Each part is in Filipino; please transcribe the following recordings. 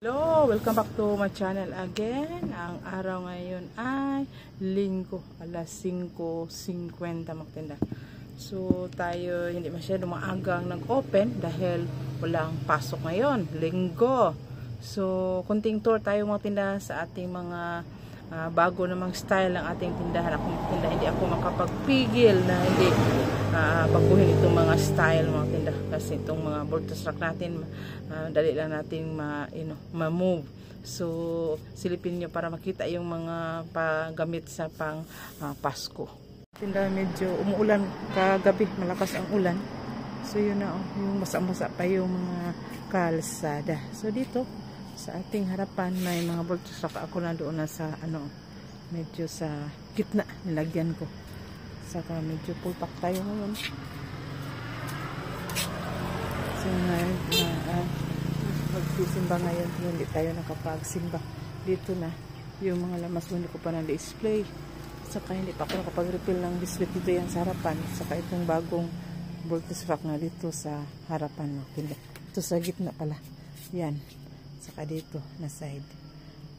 Hello! Welcome back to my channel again. Ang araw ngayon ay Linggo, alas 5:50 magtinda. So tayo hindi masyadong maagang nag-open dahil walang pasok ngayon, Linggo. So kunting tour tayo magtinda sa ating mga bago namang style ng ating tindahan. Ako magtinda, hindi ako makapagpigil na hindi baguhin itong mga style mga tinda. Kasi itong mga bultos rack natin, dali lang natin ma-move. So silipin nyo para makita yung mga paggamit sa pang Pasko. Tinda medyo umuulan kagabi, malakas ang ulan. So yun na, yung basa-basa pa yung mga kalsada. So dito sa ating harapan may mga bultos rack. Ako na doon na sa medyo sa gitna nilagyan ko. Saka medyo full pack tayo ngayon. So magsisimba ngayon, hindi tayo nakapagsimba. Dito na yung mga lamas, hindi ko pa na-display. Saka hindi pa ako nakapag-refill ng biscuit dito yan sa harapan. Saka itong bagong bultos rack na dito sa harapan. Ito sa gitna pala. Yan. Saka dito na side.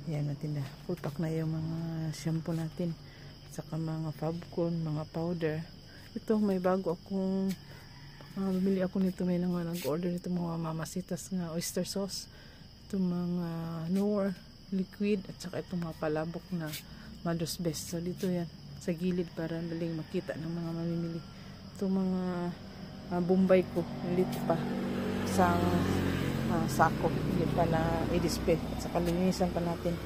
Yan, matinda. Full pack na yung mga shampoo natin. Saka mga Fabcon, mga powder. Ito may bago akong bumili ako nito. May nag-order nito mga mamasitas nga oyster sauce. Ito mga Knorr liquid. At saka itong mga palabok na Mother's Best. So dito yan sa gilid para daling makita ng mga mamimili. Ito mga Bombay ko. Dito pa sa sako, hindi pa na i-display. At saka linisan pa natin.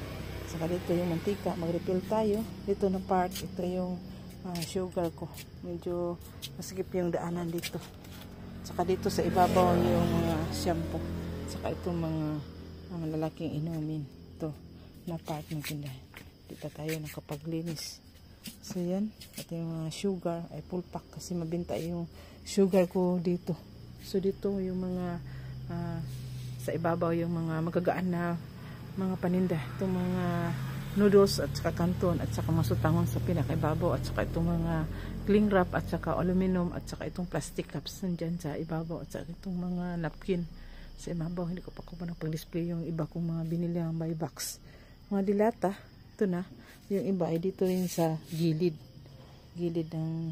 Saka dito yung mantika, mag-refill tayo. Dito na part, ito yung sugar ko. Medyo masikip yung daanan dito. Saka dito sa ibabaw yung mga shampoo. Saka itong mga lalaking inumin. Ito na part ng tindahan. Dito tayo nakapaglinis. So yan, at yung mga sugar ay full pack kasi mabinta yung sugar ko dito. So dito yung mga sa ibabaw yung mga magagaan na mga paninda. Itong mga noodles at saka kanton at saka masutangon sa pinakaibabaw at saka itong mga cling wrap at saka aluminum at saka itong plastic cups nandyan sa ibabaw at saka itong mga napkin sa ibabaw. Hindi ko pa pag-display yung iba kong mga binili ang buy box. Mga dilata, ito na. Yung iba ay dito rin sa gilid ng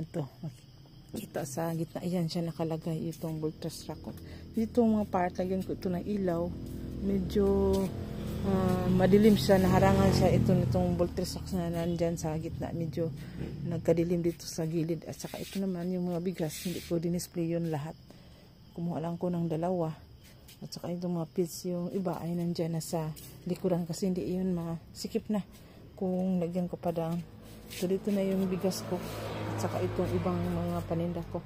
ito. Kita sa gitna yan siya nakalagay itong bultos rack ko. Dito mga part lagyan ko ito ng ilaw. Medyo madilim siya, naharangan siya itong bultos rack na nandyan sa gitna. Medyo nagkadilim dito sa gilid. At saka ito naman yung mga bigas, hindi ko dinisplay yun lahat. Kumuha lang ko ng dalawa. At saka itong mga pills, yung iba ay nandyan na sa likuran kasi hindi yun masikip na kung lagyan ko pa down. So dito na yung bigas ko. At saka itong ibang mga paninda ko.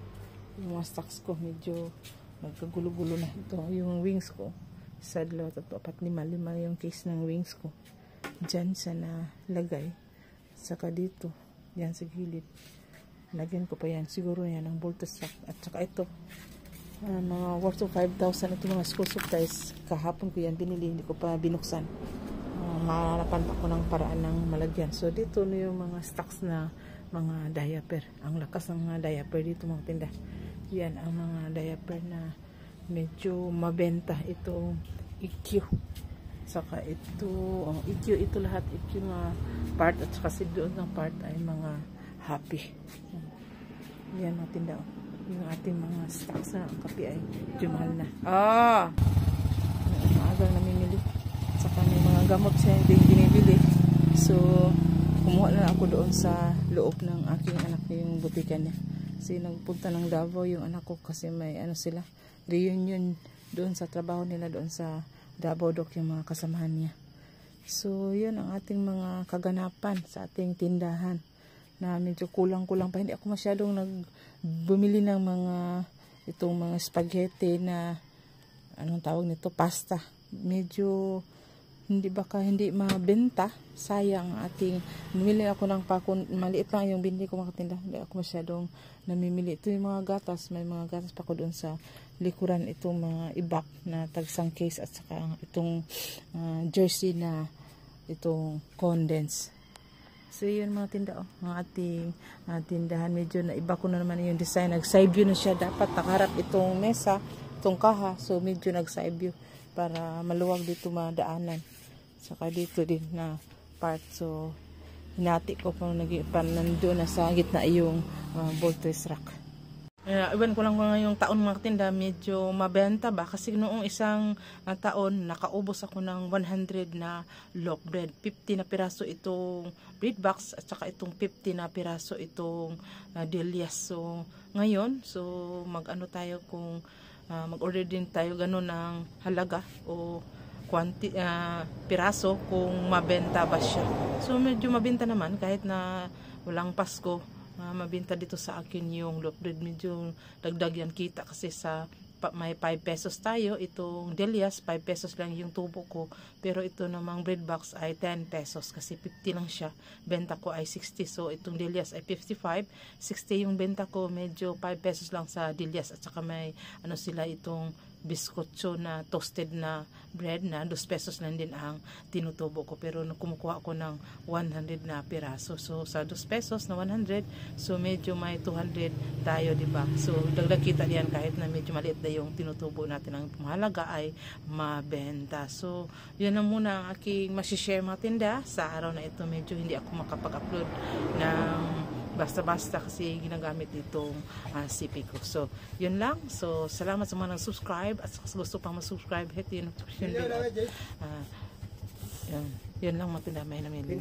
Yung mga stocks ko medyo nagkagulo-gulo na. Ito yung wings ko. Isa, dalawa, tatlo, apat, lima yung case ng wings ko. Diyan sa nalagay. Saka dito. Yan sa gilid. Lagyan ko pa yan. Siguro yan ang bultos rack. At saka ito. Mga worth of 5,000. Ito mga school supplies. Kahapon ko yan binili. Hindi ko pa binuksan. Maharapan pa ko ng paraan ng malagyan. So dito na yung mga stocks na mga diaper. Ang lakas ng mga diaper dito mga tinda. Yan ang mga diaper na medyo mabenta. Ito EQ. Saka ito EQ, ito lahat EQ mga part at saka si doon ng part ay mga happy. Yan mga tinda. Yung ating mga stocks na ang kape ay medyo mahal na. Maagang namimili. Saka may mga gamot siya din binibili. So kumuha na ako doon sa loob ng aking anak na yung butika niya. Kasi nagpunta ng Davao yung anak ko kasi may sila reunion doon sa trabaho nila doon sa Davao Doc yung mga kasamahan niya. So yun ang ating mga kaganapan sa ating tindahan na medyo kulang-kulang pa. Hindi ako masyadong bumili ng mga itong mga spaghetti na anong tawag nito, pasta. Medyo hindi mabenta, sayang ating bumili ako ng pakon, maliit lang yung binili ko mga tinda. Hindi ako masyadong namimili. Ito yung mga gatas, may mga gatas pa ko doon sa likuran, itong mga ibak na tagsang case at saka itong jersey na itong condense. So yun mga tinda, mga ating tindahan. Medyo na iba ko na naman yung design, nag side view na siya, dapat nakaharap itong mesa, itong kaha, so medyo nag side view. para maluwag dito madaanan. Saka dito din na part. So, hinati ko kung nandoon na sa gitna yung voltage rack. Iwan ko lang ngayong taon mga tinda, medyo mabenta ba? Kasi noong isang taon, nakaubos ako ng 100 na loaf bread. 50 na piraso itong bread box at saka itong 50 na piraso itong delias. So, ngayon, mag-ano tayo kung mag-order din tayo ganun ng halaga o piraso kung mabenta ba siya. So medyo mabenta naman kahit na walang Pasko. Mabenta dito sa akin yung loaf bread. Medyo dagdag yan kita kasi may 5 pesos tayo. Itong delias 5 pesos lang yung tubo ko, pero ito namang bread box ay 10 pesos kasi 50 lang siya. Benta ko ay 60. So itong delias ay 55, 60 yung benta ko. Medyo 5 pesos lang sa delias at saka may ano sila itong biskotso na toasted na bread na 2 pesos lang din ang tinutubo ko, pero kumukuha ako ng 100 na piraso. So sa 2 pesos na 100, so medyo may 200 tayo, diba? So dagdag kita diyan kahit na medyo maliit na yung tinutubo natin. Ang mahalaga ay mabenta. So yun na muna ang aking masishare mga tinda sa araw na ito. Medyo hindi ako makapag-upload ng basta-basta kasi ginagamit itong CP ko. So, yun lang. So, salamat sa mga nag-subscribe at sa gusto pang mag-subscribe, hit yung notification bell. Yun lang mga tinda, may namili.